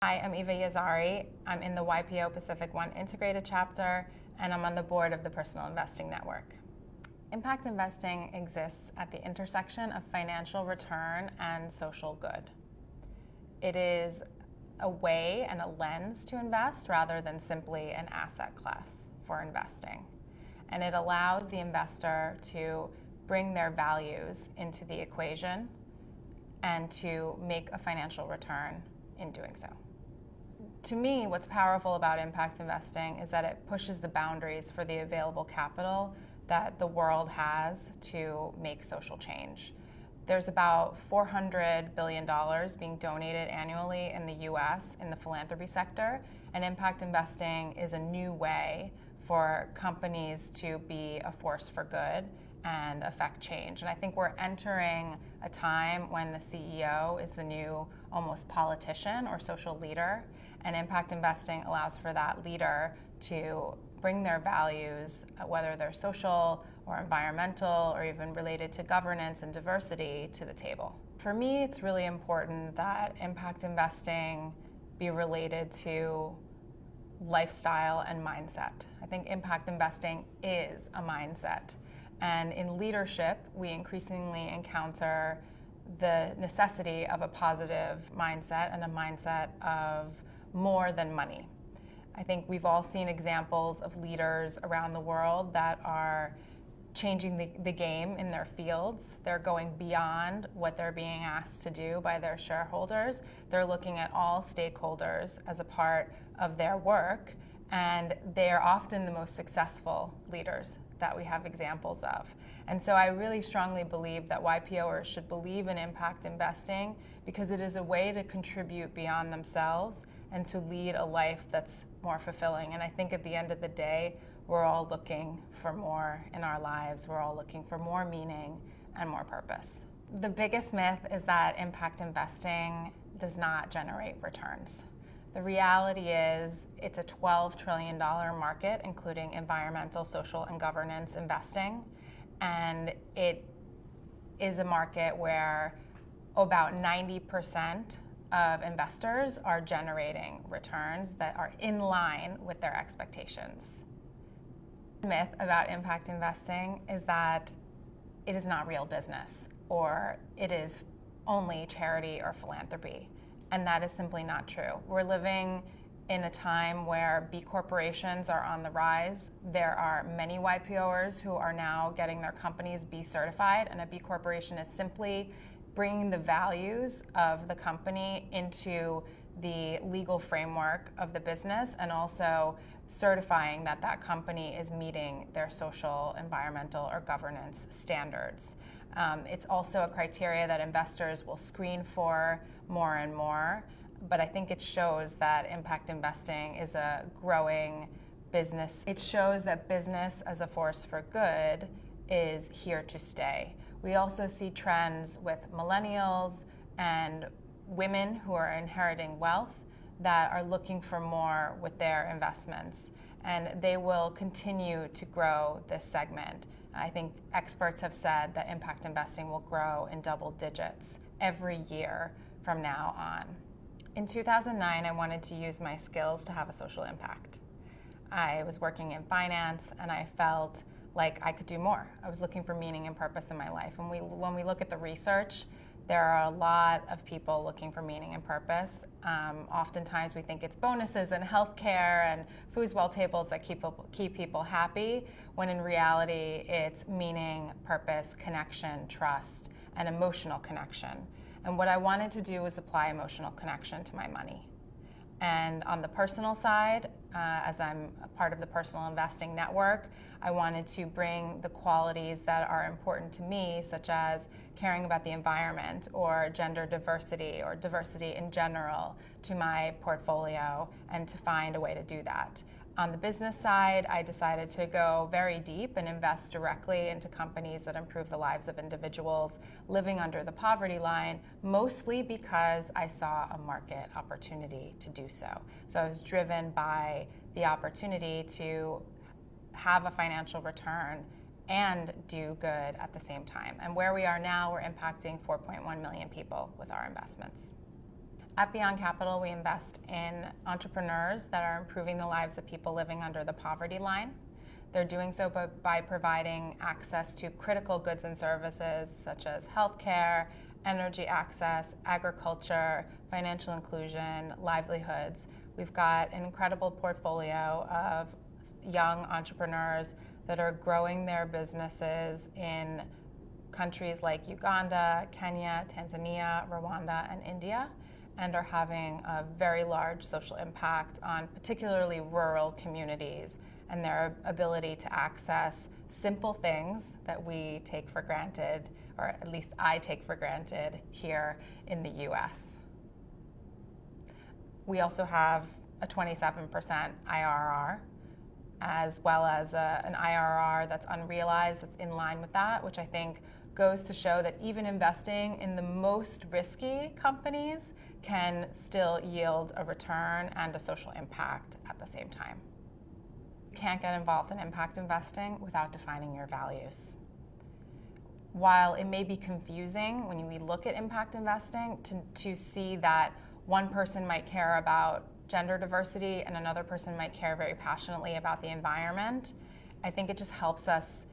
Hi, I'm Eva Yazhari. I'm in the YPO Pacific One integrated chapter, and I'm on the board of the Personal Investing Network. Impact investing exists at the intersection of financial return and social good. It is a way and a lens to invest rather than simply an asset class for investing. And it allows the investor to bring their values into the equation and to make a financial return in doing so. To me, what's powerful about impact investing is that it pushes the boundaries for the available capital that the world has to make social change. There's about $400 billion being donated annually in the US in the philanthropy sector, and impact investing is a new way for companies to be a force for good and affect change. And I think we're entering a time when the CEO is the new almost politician or social leader, and impact investing allows for that leader to bring their values, whether they're social or environmental or even related to governance and diversity, to the table. For me, it's really important that impact investing be related to lifestyle and mindset. I think impact investing is a mindset. And in leadership, we increasingly encounter the necessity of a positive mindset and a mindset of more than money. I think we've all seen examples of leaders around the world that are changing the game in their fields. They're going beyond what they're being asked to do by their shareholders. They're looking at all stakeholders as a part of their work, and they are often the most successful leaders that we have examples of. And so I really strongly believe that YPOers should believe in impact investing because it is a way to contribute beyond themselves and to lead a life that's more fulfilling. And I think at the end of the day, we're all looking for more in our lives. We're all looking for more meaning and more purpose. The biggest myth is that impact investing does not generate returns. The reality is it's a $12 trillion market, including environmental, social, and governance investing. And it is a market where about 90% of investors are generating returns that are in line with their expectations. The myth about impact investing is that it is not real business, or it is only charity or philanthropy. And that is simply not true. We're living in a time where B corporations are on the rise. There are many YPOers who are now getting their companies B certified, and a B corporation is simply bringing the values of the company into the legal framework of the business and also certifying that that company is meeting their social, environmental, or governance standards. It's also a criteria that investors will screen for more and more, but I think it shows that impact investing is a growing business. It shows that business as a force for good is here to stay. We also see trends with millennials and women who are inheriting wealth that are looking for more with their investments, and they will continue to grow this segment. I think experts have said that impact investing will grow in double digits every year from now on. In 2009, I wanted to use my skills to have a social impact. I was working in finance, and I felt like I could do more. I was looking for meaning and purpose in my life. And when we look at the research, there are a lot of people looking for meaning and purpose. Oftentimes we think it's bonuses and healthcare and foosball tables that keep people happy, when in reality it's meaning, purpose, connection, trust, and emotional connection. And what I wanted to do was apply emotional connection to my money. And on the personal side, as I'm a part of the Personal Investing Network, I wanted to bring the qualities that are important to me, such as caring about the environment or gender diversity or diversity in general, to my portfolio and to find a way to do that. On the business side, I decided to go very deep and invest directly into companies that improve the lives of individuals living under the poverty line, mostly because I saw a market opportunity to do so. So I was driven by the opportunity to have a financial return and do good at the same time. And where we are now, we're impacting 4.1 million people with our investments. At Beyond Capital, we invest in entrepreneurs that are improving the lives of people living under the poverty line. They're doing so by providing access to critical goods and services such as healthcare, energy access, agriculture, financial inclusion, livelihoods. We've got an incredible portfolio of young entrepreneurs that are growing their businesses in countries like Uganda, Kenya, Tanzania, Rwanda, and India, and are having a very large social impact on particularly rural communities and their ability to access simple things that we take for granted, or at least I take for granted here in the US. We also have a 27% IRR, as well as an IRR that's unrealized, that's in line with that, which I think goes to show that even investing in the most risky companies can still yield a return and a social impact at the same time. You can't get involved in impact investing without defining your values. While it may be confusing when we look at impact investing to see that one person might care about gender diversity and another person might care very passionately about the environment, I think it just helps us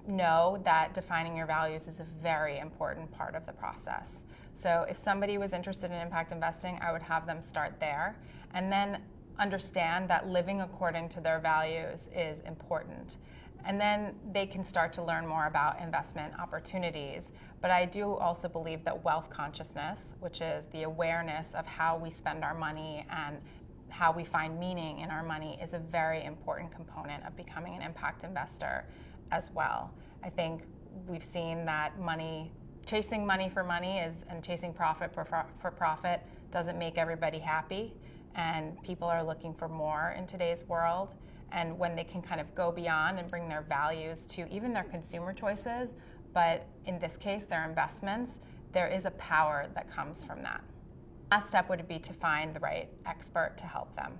know that defining your values is a very important part of the process. So if somebody was interested in impact investing, I would have them start there and then understand that living according to their values is important. And then they can start to learn more about investment opportunities. But I do also believe that wealth consciousness, which is the awareness of how we spend our money and how we find meaning in our money, is a very important component of becoming an impact investor as well. I think we've seen that chasing money for money and chasing profit for profit doesn't make everybody happy, and people are looking for more in today's world. And when they can kind of go beyond and bring their values to even their consumer choices, but in this case, their investments, there is a power that comes from that. Last step would be to find the right expert to help them.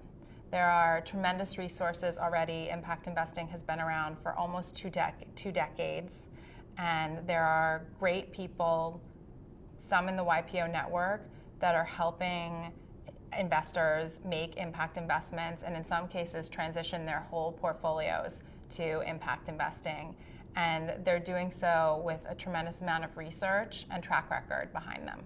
There are tremendous resources already. Impact investing has been around for almost two decades, and there are great people, some in the YPO network, that are helping investors make impact investments, and in some cases transition their whole portfolios to impact investing. And they're doing so with a tremendous amount of research and track record behind them.